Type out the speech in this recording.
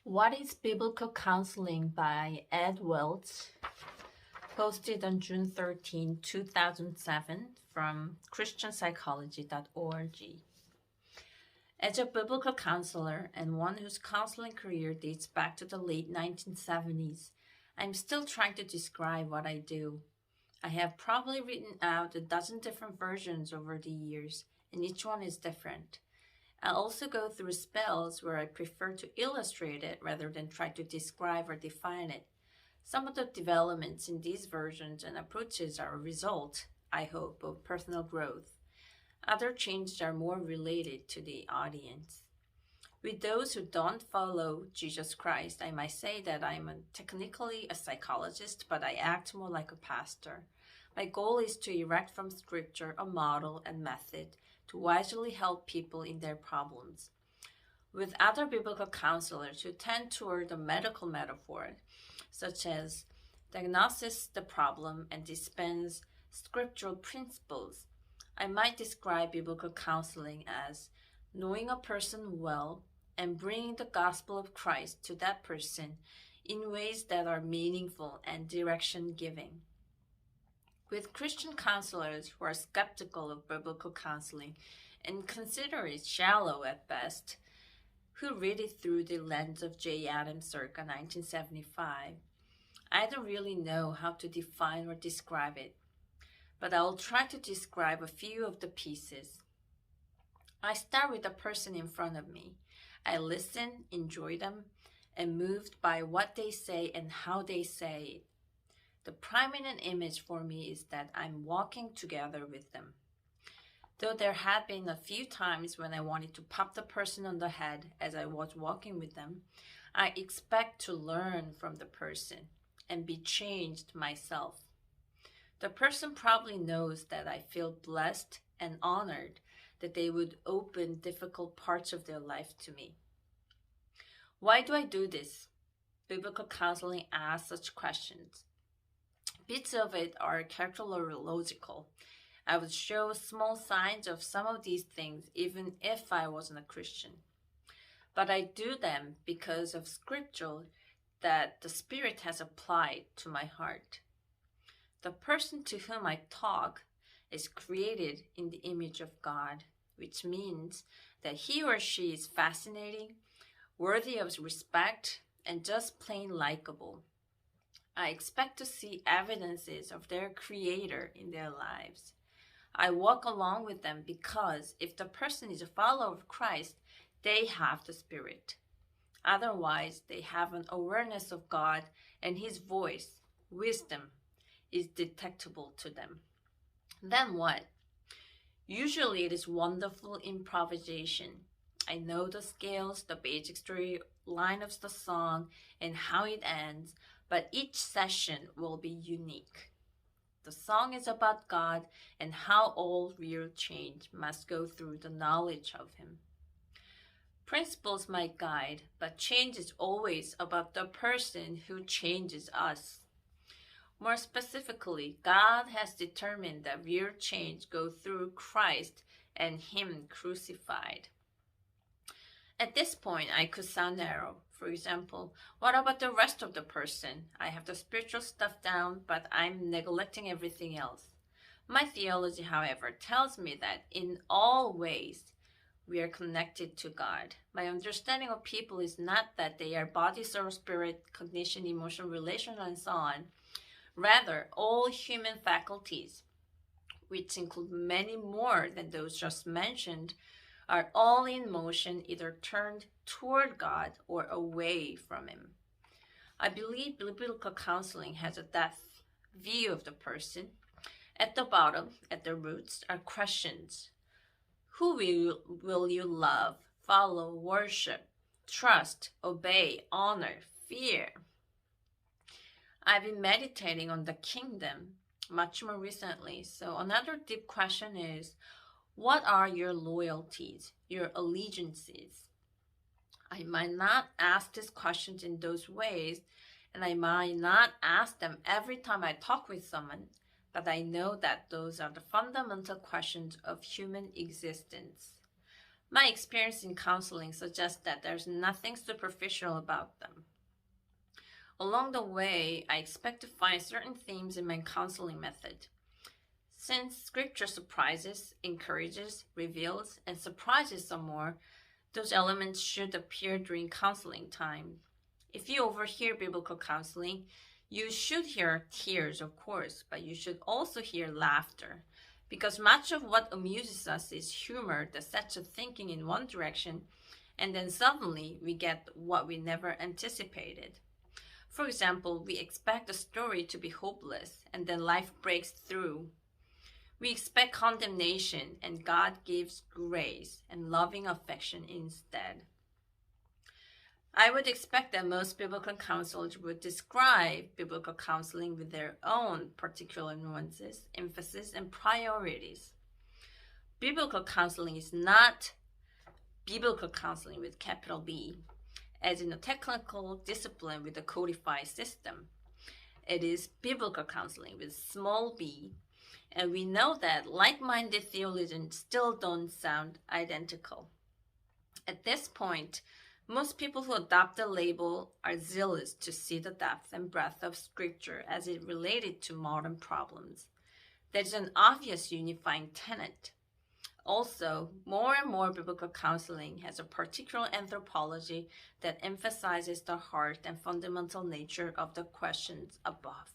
What is Biblical Counseling by Ed Welch, posted on June 13, 2007 from christianpsychology.org. As a biblical counselor and one whose counseling career dates back to the late 1970s, I'm still trying to describe what I do. I have probably written out a dozen different versions over the years, and each one is different. I also go through spells where I prefer to illustrate it rather than try to describe or define it. Some of the developments in these versions and approaches are a result, I hope, of personal growth. Other changes are more related to the audience. With those who don't follow Jesus Christ, I might say that I'm technically a psychologist, but I act more like a pastor. My goal is to erect from Scripture a model and method to wisely help people in their problems. With other biblical counselors who tend toward the medical metaphor, such as diagnose the problem and dispense scriptural principles, I might describe biblical counseling as knowing a person well and bringing the gospel of Christ to that person in ways that are meaningful and direction-giving. With Christian counselors who are skeptical of biblical counseling and consider it shallow at best, who read it through the lens of J. Adams circa 1975, I don't really know how to define or describe it, but I'll try to describe a few of the pieces. I start with the person in front of me. I listen, enjoy them, and moved by what they say and how they say it. The prominent image for me is that I'm walking together with them. Though there had been a few times when I wanted to pop the person on the head as I was walking with them, I expect to learn from the person and be changed myself. The person probably knows that I feel blessed and honored that they would open difficult parts of their life to me. Why do I do this? Biblical counseling asks such questions. Bits of it are characterological. I would show small signs of some of these things even if I wasn't a Christian. But I do them because of scripture that the Spirit has applied to my heart. The person to whom I talk is created in the image of God, which means that he or she is fascinating, worthy of respect, and just plain likable. I expect to see evidences of their Creator in their lives. I walk along with them because if the person is a follower of Christ, they have the Spirit. Otherwise, they have an awareness of God and His voice, wisdom, is detectable to them. Then what? Usually it is wonderful improvisation. I know the scales, the basic storyline of the song, and how it ends, but each session will be unique. The song is about God and how all real change must go through the knowledge of Him. Principles might guide, but change is always about the person who changes us. More specifically, God has determined that real change goes through Christ and Him crucified. At this point, I could sound narrow. For example, what about the rest of the person? I have the spiritual stuff down, but I'm neglecting everything else. My theology, however, tells me that in all ways, we are connected to God. My understanding of people is not that they are body, soul, spirit, cognition, emotion, relational, and so on. Rather, all human faculties, which include many more than those just mentioned, are all in motion, either turned toward God or away from Him. I believe biblical counseling has a depth view of the person. At the bottom, at the roots, are questions. Who will you love, follow, worship, trust, obey, honor, fear? I've been meditating on the kingdom much more recently, so another deep question is, what are your loyalties, your allegiances? I might not ask these questions in those ways, and I might not ask them every time I talk with someone, but I know that those are the fundamental questions of human existence. My experience in counseling suggests that there's nothing superficial about them. Along the way, I expect to find certain themes in my counseling method. Since Scripture surprises, encourages, reveals, and surprises some more, those elements should appear during counseling time. If you overhear biblical counseling, you should hear tears, of course, but you should also hear laughter, because much of what amuses us is humor that sets us thinking in one direction, and then suddenly we get what we never anticipated. For example, we expect the story to be hopeless, and then life breaks through. We expect condemnation, and God gives grace and loving affection instead. I would expect that most biblical counselors would describe biblical counseling with their own particular nuances, emphasis, and priorities. Biblical counseling is not biblical counseling with capital B, as in a technical discipline with a codified system. It is biblical counseling with small b, and we know that like-minded theologians still don't sound identical. At this point, most people who adopt the label are zealous to see the depth and breadth of Scripture as it related to modern problems. That is an obvious unifying tenet. Also, more and more biblical counseling has a particular anthropology that emphasizes the heart and fundamental nature of the questions above.